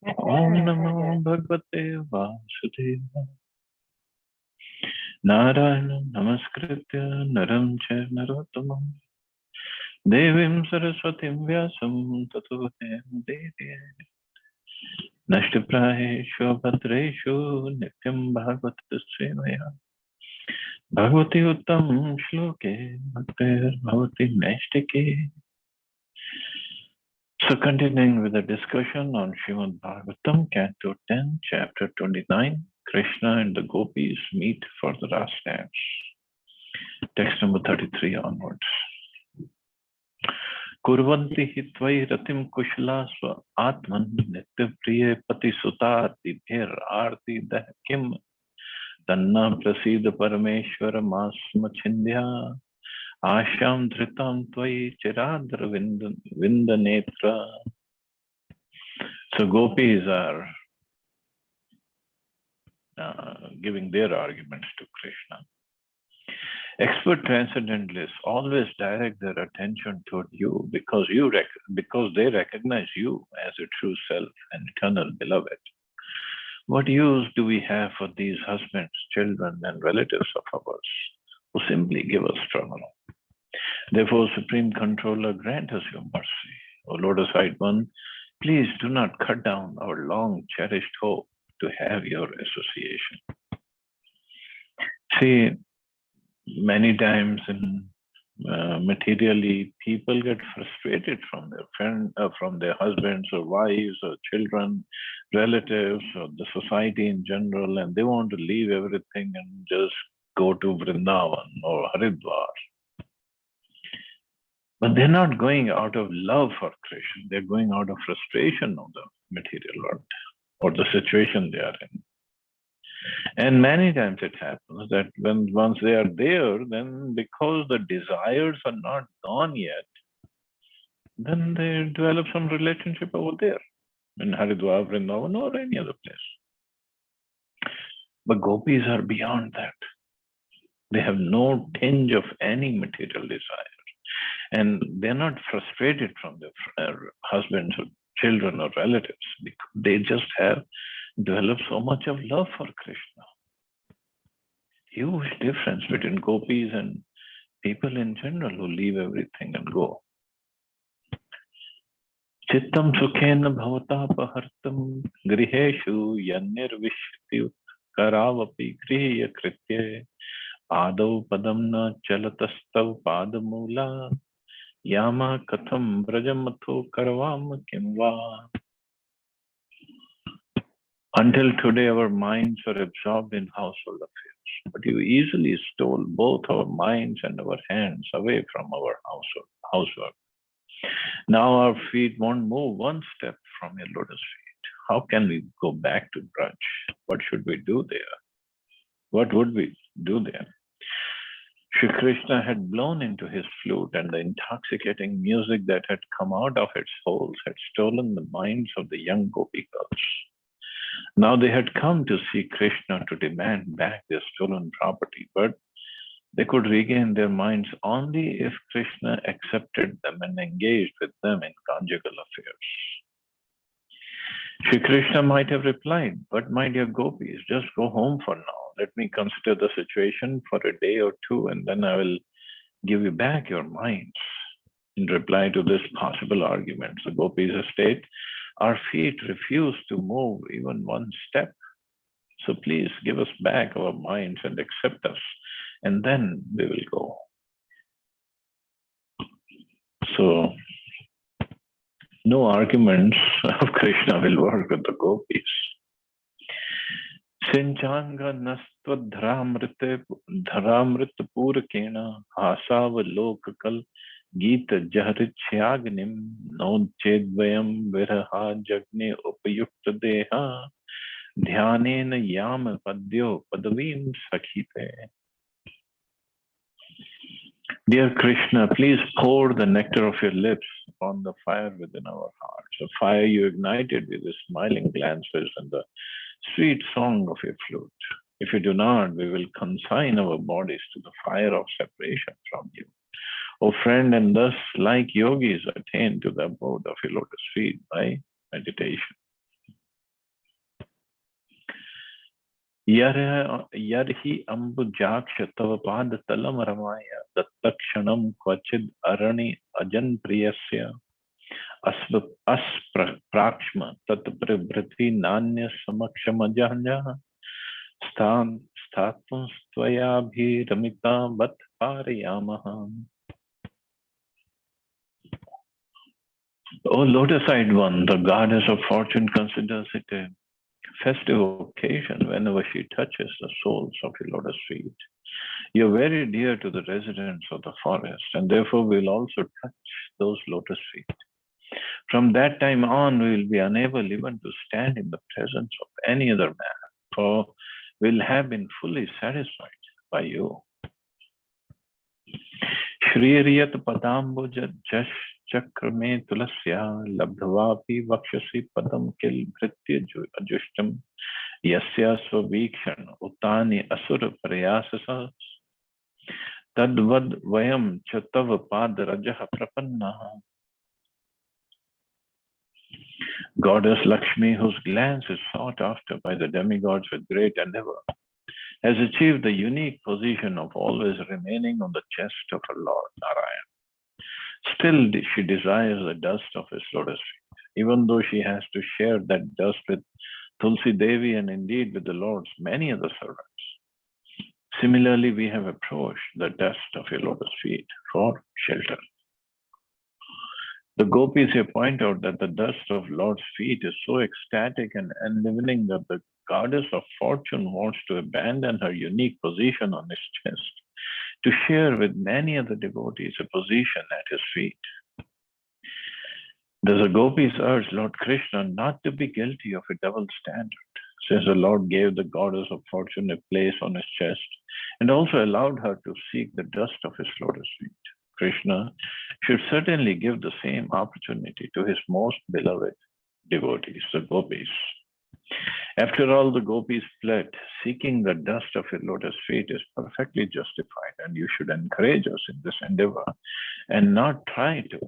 Om Namo Bhagavate Vasudevaya. Narayana Namaskritya Naram Cha Narottamam Devim Saraswatim Vyasam Tato Devi Nashtiprayeshu Bhadreshu Nityam Bhagavata Sevaya Bhagavati Uttam Shloke Bhaktir Bhavati Naistike. So continuing with the discussion on Srimad Bhagavatam, Canto 10, Chapter 29, Krishna and the Gopis meet for the last dance. Text number 33 onwards. Kurvanti hi tvai ratim kushla swa atman nitya priye pati sutati bhir arti dah kim tanna prasid parameshwara masma chindya asham dhritam tvai chiradra vindanetra. So gopis are giving their arguments to Krishna. Expert transcendentalists always direct their attention toward you because they recognize you as a true self and eternal beloved. What use do we have for these husbands, children, and relatives of ours who simply give us trouble? Therefore, Supreme Controller, grant us your mercy. O Lotus-eyed One, please do not cut down our long-cherished hope to have your association. See, many times in materially, people get frustrated from from their husbands or wives or children, relatives, or the society in general, and they want to leave everything and just go to Vrindavan or Haridwar. But they're not going out of love for Krishna. They're going out of frustration of the material world or the situation they are in. And many times it happens that once they are there, then because the desires are not gone yet, then they develop some relationship over there in Haridwar, Vrindavan, or any other place. But gopis are beyond that. They have no tinge of any material desire. And they're not frustrated from their husbands or children or relatives. They just have developed so much of love for Krishna. Huge difference between gopis and people in general who leave everything and go. Chittam sukhena bhavatapahartam griheshu yanirvishyati karavapi griya kritye adau padam na chalatastav padamula yama katham brajamatho karvam kimva. Until today, our minds are absorbed in household affairs, but you easily stole both our minds and our hands away from our housework. Now our feet won't move one step from your lotus feet. How can we go back to Braj? What should we do there? What would we do there? Shri Krishna had blown into his flute, and the intoxicating music that had come out of its holes had stolen the minds of the young gopi girls. Now they had come to see Krishna to demand back their stolen property, but they could regain their minds only if Krishna accepted them and engaged with them in conjugal affairs. Shri Krishna might have replied, but my dear gopis, just go home for now. Let me consider the situation for a day or two, and then I will give you back your minds. In reply to this possible argument, the gopis state, our feet refuse to move even one step. So please give us back our minds and accept us, and then we will go. So no arguments of Krishna will work with the gopis. Sinchanga nastva dharamrit purakena asav lokakal Gita Jahrichyagnim no chedvayam viraha jagne upayukta deha dhyanena yama padyo padavim sakhite. Dear Krishna, please pour the nectar of your lips upon the fire within our hearts, a fire you ignited with the smiling glances and the sweet song of your flute. If you do not, we will consign our bodies to the fire of separation from you. O friend, and thus, like yogis, attain to the abode of your lotus feet by meditation. Yarhi ambujaksha tava pad talam ramaya dattakshanam kvachid arani ajan priyasya prakshma tat pribhrati nanya samaksham ajahnya स्थातुं त्वयाभिरमिता बत parayamaha. O lotus-eyed one, the goddess of fortune considers it a festive occasion whenever she touches the soles of your lotus feet. You're very dear to the residents of the forest, and therefore we'll also touch those lotus feet. From that time on, we will be unable even to stand in the presence of any other man, for we'll have been fully satisfied by you. Shririyat padambuja jash chakrame tulasya labdhavapi vakshasi padam kil bhritya ajushtam yasya svavikshan utani asura prayasasas tadvad vayam chatav pad rajaha prapannaha. Goddess Lakshmi, whose glance is sought after by the demigods with great endeavor, has achieved the unique position of always remaining on the chest of her Lord Narayan. Still, she desires the dust of his lotus feet, even though she has to share that dust with Tulsi Devi and indeed with the Lord's many other servants. Similarly, we have approached the dust of your lotus feet for shelter. The gopis here point out that the dust of Lord's feet is so ecstatic and enlivening that the goddess of fortune wants to abandon her unique position on his chest to share with many other devotees a position at his feet. Thus the gopis urge Lord Krishna not to be guilty of a double standard, since the Lord gave the goddess of fortune a place on his chest and also allowed her to seek the dust of his lotus feet. Krishna should certainly give the same opportunity to his most beloved devotees, the gopis. After all, the gopis fled, seeking the dust of your lotus feet is perfectly justified, and you should encourage us in this endeavor and not try to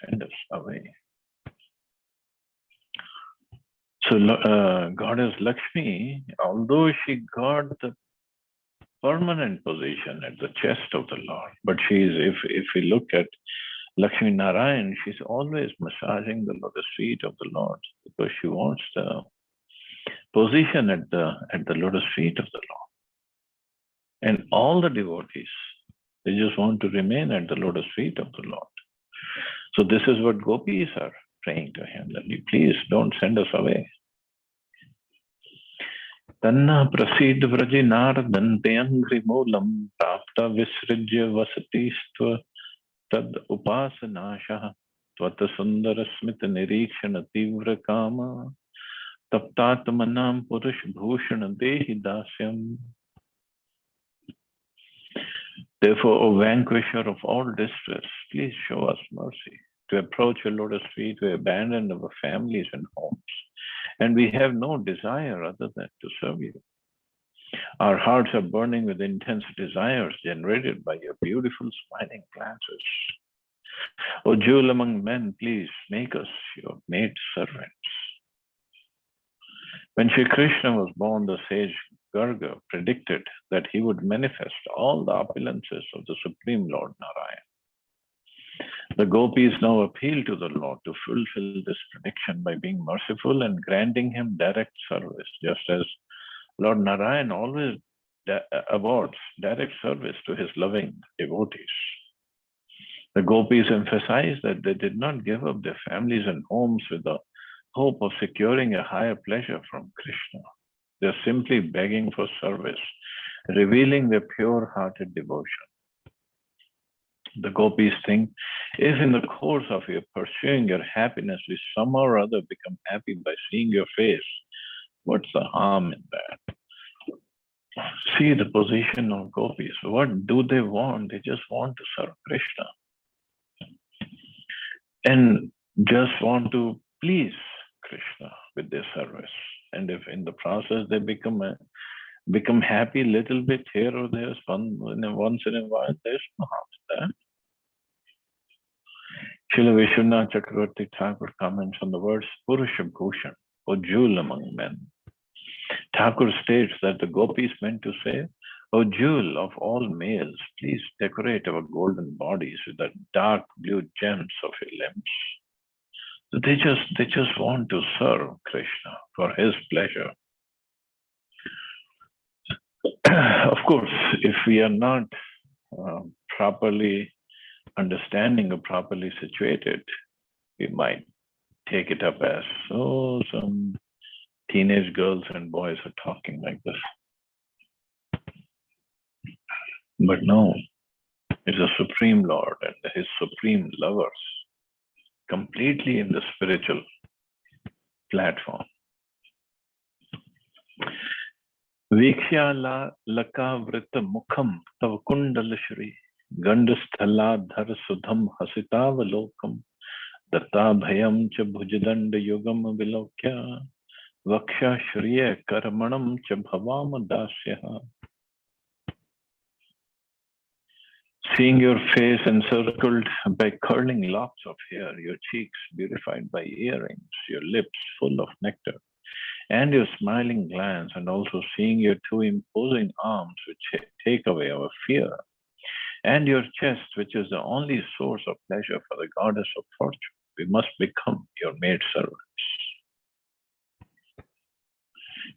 send us away. So, Goddess Lakshmi, although she got the permanent position at the chest of the Lord, but if we look at Lakshmi Narayan, she's always massaging the lotus feet of the Lord because she wants the position at the lotus feet of the Lord. And all the devotees, they just want to remain at the lotus feet of the Lord. So this is what gopis are praying to him, that you please don't send us away. Tanna prasid vraji nardante angri moolam prapta visrijya vasatistva tad upasanasha tvata sundara smita nirikshana tivra kama taptatmanam purush bhushana dehi dasyam. Therefore, O vanquisher of all distress, please show us mercy to approach your lotus feet, to abandon our families and homes. And we have no desire other than to serve you. Our hearts are burning with intense desires generated by your beautiful smiling glances. O jewel among men, please make us your maid servants. When Shri Krishna was born, the sage Garga predicted that he would manifest all the opulences of the Supreme Lord Narayan. The gopis now appeal to the Lord to fulfill this prediction by being merciful and granting him direct service, just as Lord Narayan always awards direct service to his loving devotees. The gopis emphasize that they did not give up their families and homes with the hope of securing a higher pleasure from Krishna. They are simply begging for service, revealing their pure-hearted devotion. The gopis think, if in the course of your pursuing your happiness, we somehow or other become happy by seeing your face, what's the harm in that? See the position of gopis. What do they want? They just want to serve Krishna and just want to please Krishna with their service. And if in the process they become happy a little bit here or there, once in a while, there's no harm in that. Srila Vishwanath Chakravarti Thakur comments on the words Purusha Bhushan, or jewel among men. Thakur states that the gopis meant to say, "O jewel of all males, please decorate our golden bodies with the dark blue gems of your limbs." So they just want to serve Krishna for his pleasure. Of course, if we are not properly understanding or properly situated, we might take it up as, oh, some teenage girls and boys are talking like this. But no, it's a supreme Lord and his supreme lovers, completely in the spiritual platform. Vikshya laka vrita mukham tav kundala shri gandasthala dhar sudham hasitavalokam datta bhayam cha bhujadanda yugam vilokya vaksha shriya karmanam cha bhavam dasya. Seeing your face encircled by curling locks of hair, your cheeks beautified by earrings, your lips full of nectar, and your smiling glance, and also seeing your two imposing arms which take away our fear, and your chest, which is the only source of pleasure for the goddess of fortune, we must become your maidservants.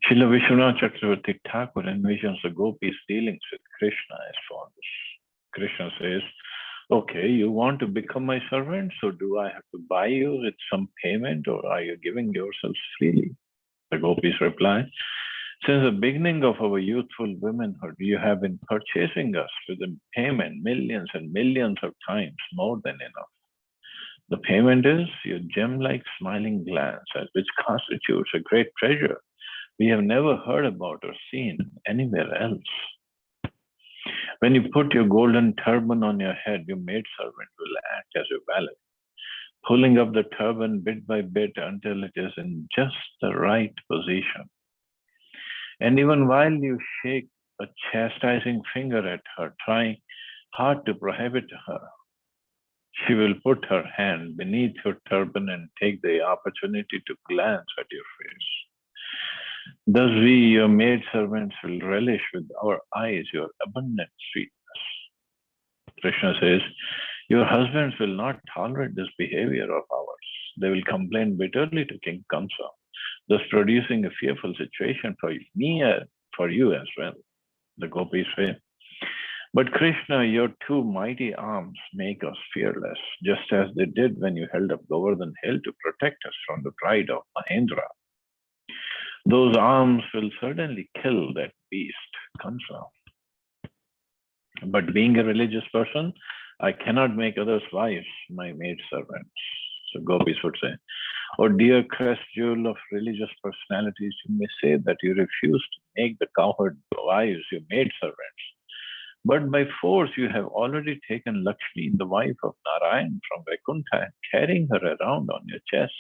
Srila Vishwanath Chakravarti Thakur envisions the gopis' dealings with Krishna as follows. Krishna says, okay, you want to become my servant, so do I have to buy you with some payment, or are you giving yourselves freely? The gopis reply, since the beginning of our youthful womanhood, you have been purchasing us with a payment millions and millions of times more than enough. The payment is your gem-like smiling glance, which constitutes a great treasure we have never heard about or seen anywhere else. When you put your golden turban on your head, your maidservant will act as your valet, pulling up the turban bit by bit until it is in just the right position. And even while you shake a chastising finger at her, trying hard to prohibit her, she will put her hand beneath your turban and take the opportunity to glance at your face. Thus we, your maidservants, will relish with our eyes your abundant sweetness. Krishna says, your husbands will not tolerate this behavior of ours. They will complain bitterly to King Kamsa, thus producing a fearful situation for me and for you as well. The gopis say, but Krishna, your two mighty arms make us fearless, just as they did when you held up Govardhan Hill to protect us from the pride of Mahendra. Those arms will certainly kill that beast, Kamsa. But being a religious person, I cannot make others wives my maidservants. So gopis would say, oh dear crest jewel of religious personalities, you may say that you refuse to make the cowherd wives your maidservants. But by force you have already taken Lakshmi, the wife of Narayan, from Vaikuntha, and carrying her around on your chest.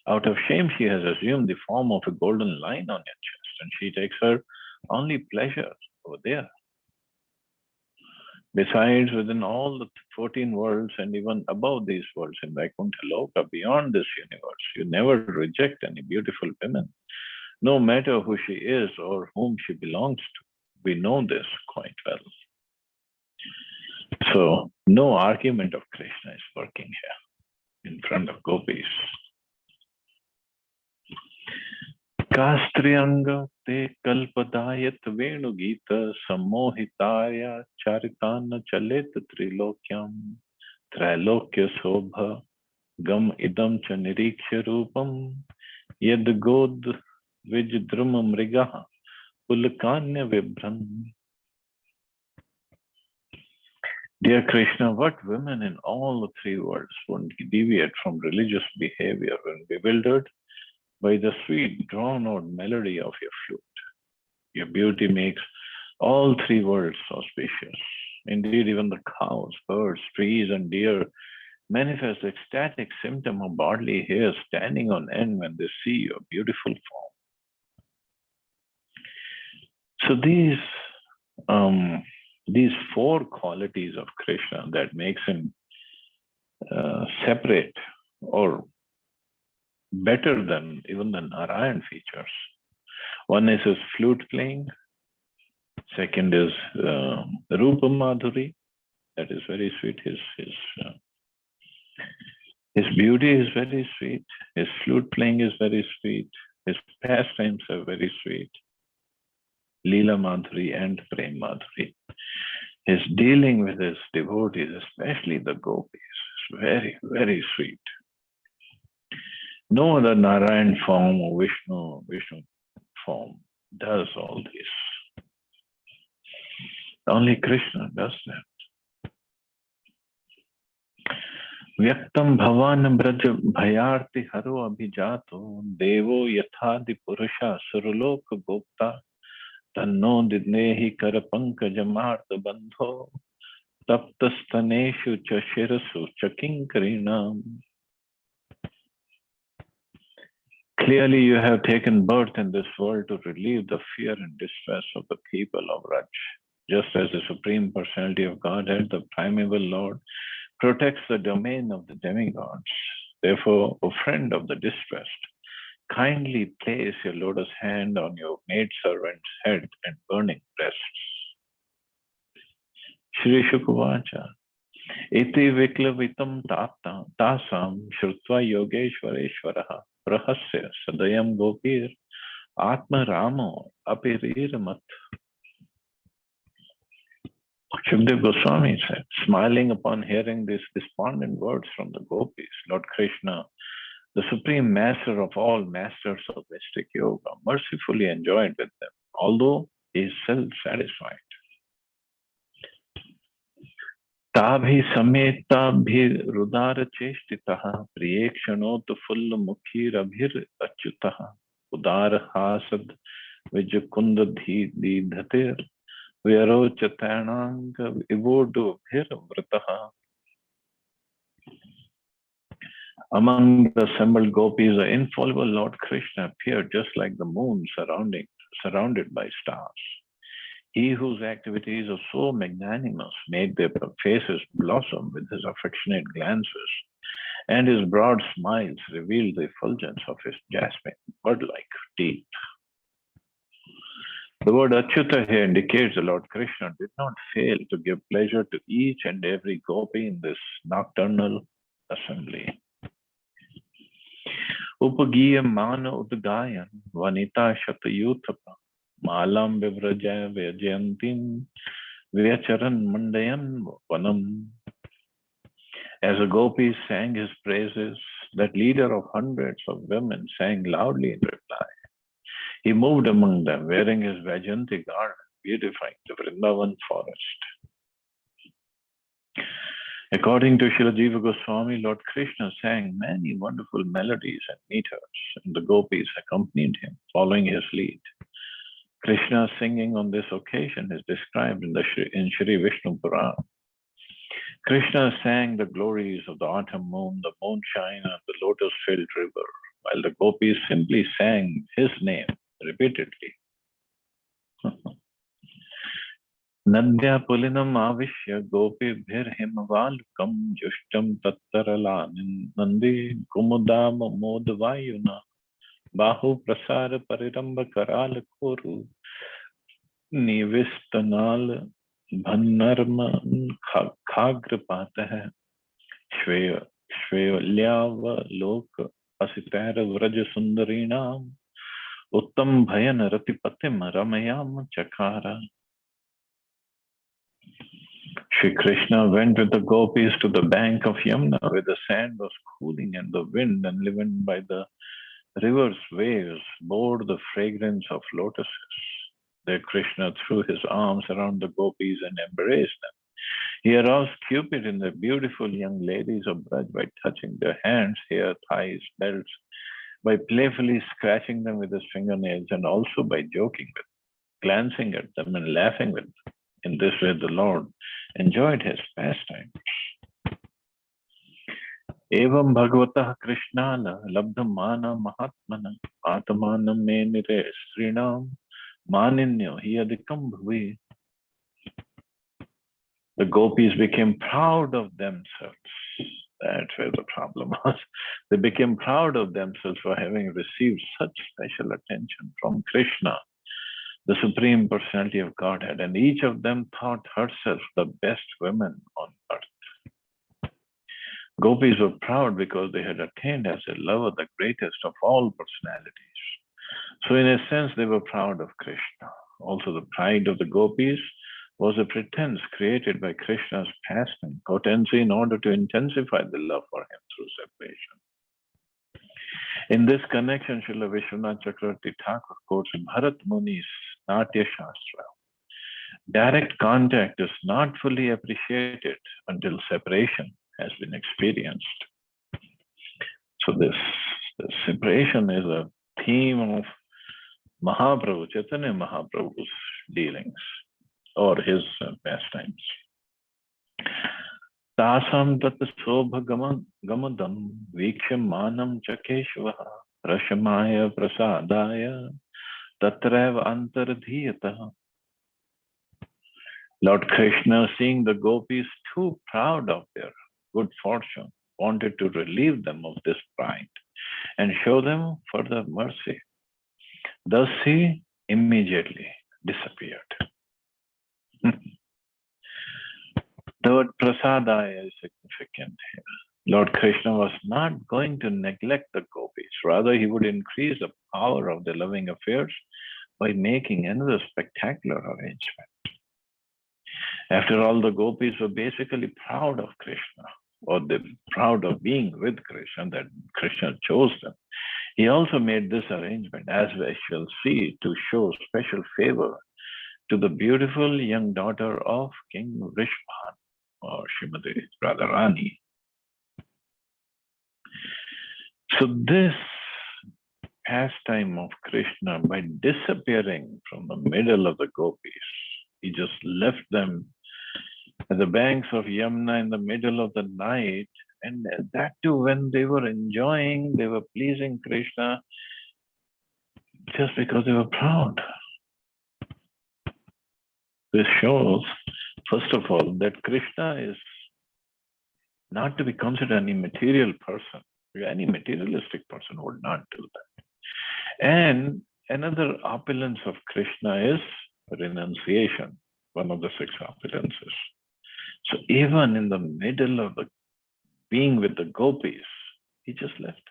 Out of shame, she has assumed the form of a golden lion on your chest, and she takes her only pleasure over there. Besides, within all the 14 worlds and even above these worlds in Vaikuntha Loka, beyond this universe, you never reject any beautiful woman, no matter who she is or whom she belongs to. We know this quite well. So, no argument of Krishna is working here in front of gopis. Kastriyanga te kalpadayat venu gita sammohitaya charitana chalet trilokyam trilokya sobha gam idam cha niriksha rupam yad god vijdruma mrigaha pulakanya vibran. Dear Krishna, what women in all the three worlds wouldn't deviate from religious behavior when bewildered by the sweet drawn-out melody of your flute? Your beauty makes all three worlds auspicious. Indeed, even the cows, birds, trees, and deer manifest ecstatic symptom of bodily hair standing on end when they see your beautiful form. So these four qualities of Krishna that makes him separate or better than even the Narayan features, One is his flute playing. Second is Rupa Madhuri. That is very sweet. His beauty is very sweet. His flute playing is very sweet. His pastimes are very sweet. Leela Madhuri and Prem Madhuri. His dealing with his devotees, especially the gopis, is very, very sweet. No other Narayan form or Vishnu form does all this. Only Krishna does that. Vyaktam bhavan braj bhayarti haro abhijato devo yathadi purusha surlok gopta tanno didnehi kar pankajamart bandho taptastaneshu cha shirasu chakinkarinam. Clearly, you have taken birth in this world to relieve the fear and distress of the people of Raj. Just as the Supreme Personality of Godhead, the primeval Lord, protects the domain of the demigods. Therefore, O friend of the distressed, kindly place your lotus hand on your maidservant's head and burning breasts. Shri Shukavacha, Iti Viklavitam Tasam Shrutva Yogeshwareshwaraha Prahasya Sadayam Gopir Atma Ramo Apiriramat. Shukdev Goswami said, smiling upon hearing these despondent words from the gopis, Lord Krishna, the supreme master of all masters of mystic yoga, mercifully enjoyed with them, although he is self-satisfied. Tabhi sametabhi rudara chestitaha priyekshano tu full mukhi rabhir achyutaha udara hasad vijukunda dhatir vyarochatananga ivodu bhir vrataha. Among the assembled gopis, the infallible Lord Krishna appeared just like the moon surrounded by stars. He whose activities are so magnanimous made their faces blossom with his affectionate glances, and his broad smiles revealed the effulgence of his jasmine, bird-like teeth. The word Achyuta here indicates the Lord Krishna did not fail to give pleasure to each and every gopi in this nocturnal assembly. Upagiya mana udgayan vanita shatayuthapa malam vivrajaya vyajayantim vyacharan mandayan vanam. As the gopis sang his praises, that leader of hundreds of women sang loudly in reply. He moved among them, wearing his Vajayanti garment, beautifying the Vrindavan forest. According to Srila Jiva Goswami, Lord Krishna sang many wonderful melodies and meters, and the gopis accompanied him, following his lead. Krishna's singing on this occasion is described in Shri Vishnu Purana. Krishna sang the glories of the autumn moon, the moonshine, and the lotus-filled river, while the gopis simply sang his name repeatedly. Nadya pulinam avishya gopi bhir himavalukam jushtam tattarala nandi kumudam modvayuna bahu prasara pariramba karal koru nivistanal bhannarma khagrapata shveyalyava lok asitara vraj sundarinam uttam bhayan ratipatim ramayam chakara. Shri Krishna went with the gopis to the bank of Yamuna, where the sand was cooling and the wind, enlivened by the river's waves, bore the fragrance of lotuses. There Krishna threw his arms around the gopis and embraced them. He aroused Cupid in the beautiful young ladies of Braj by touching their hands, hair, thighs, belts, by playfully scratching them with his fingernails, and also by joking with them, glancing at them and laughing with them. In this way, the Lord enjoyed his pastime. Evam Bhagavatah Krishnana labdhamana mahatmana atmanam me nire srinam maninyo hiyadikam bhuvi. The gopis became proud of themselves That's where the problem was. They became proud of themselves for having received such special attention from Krishna, the Supreme Personality of Godhead, and each of them thought herself the best woman on earth. Gopis were proud because they had attained as a lover the greatest of all personalities. So in a sense, they were proud of Krishna. Also, the pride of the gopis was a pretense created by Krishna's pastime, potency, in order to intensify the love for him through separation. In this connection, Srila Vishwanath Chakravarti Thakur quotes Bharat Muni's Natya Shastra. Direct contact is not fully appreciated until separation has been experienced. So this separation is a theme of Mahaprabhu, Chaitanya Mahaprabhu's dealings or his pastimes. Tasam tat sobha gamadam viksham manam chakeshvaha rashamaya prasadaya tatreva antardhiyataha. Lord Krishna, seeing the gopis too proud of their good fortune, wanted to relieve them of this pride and show them further mercy. Thus he immediately disappeared. The word prasadaya is significant here. Lord Krishna was not going to neglect the gopis. Rather, he would increase the power of the loving affairs by making another spectacular arrangement. After all, the gopis were basically proud of Krishna, or they were proud of being with Krishna, that Krishna chose them. He also made this arrangement, as we shall see, to show special favor to the beautiful young daughter of King Vrishbhan, or Srimati Radharani. So this pastime of Krishna, by disappearing from the middle of the gopis, he just left them at the banks of Yamuna in the middle of the night, and that too when they were enjoying, they were pleasing Krishna just because they were proud. This shows, first of all, that Krishna is not to be considered any material person. Any materialistic person would not do that. And another opulence of Krishna is renunciation, one of the 6 opulences. So even in the middle of the being with the gopis, he just left.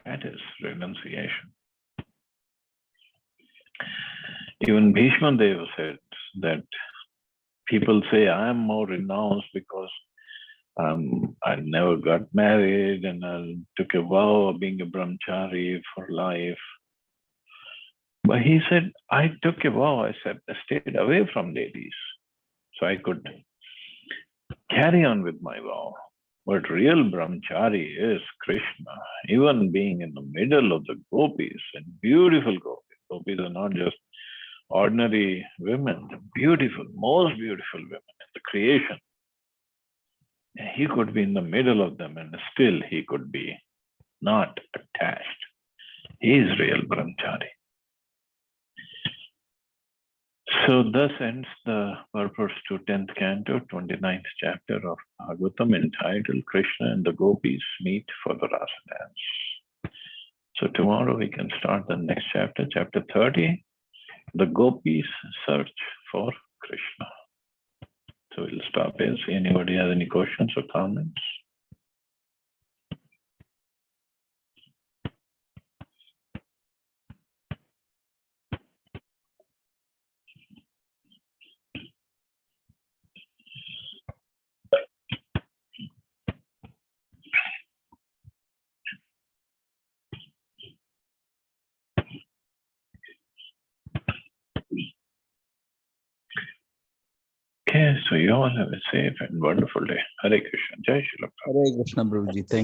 That is renunciation. Even Bhishma Deva said that people say, I am more renounced because I never got married and I took a vow of being a brahmachari for life. But he said, I took a vow, I stayed away from ladies so I could carry on with my vow. But real brahmachari is Krishna, even being in the middle of the gopis, and beautiful gopis. Gopis are not just ordinary women, the beautiful, most beautiful women in the creation. And he could be in the middle of them and still he could be not attached. He is real brahmachari. So thus ends the purpose to 10th canto, 29th chapter of Bhagavatam, entitled Krishna and the Gopis Meet for the Rasa Dance. So tomorrow we can start the next chapter, chapter 30, the Gopis Search for Krishna. So we'll stop here. See anybody has any questions or comments? Okay, so you all have a safe and wonderful day. Hare Krishna. Jai Shri Prabhupada. Hare Krishna, Prabhuji. Thank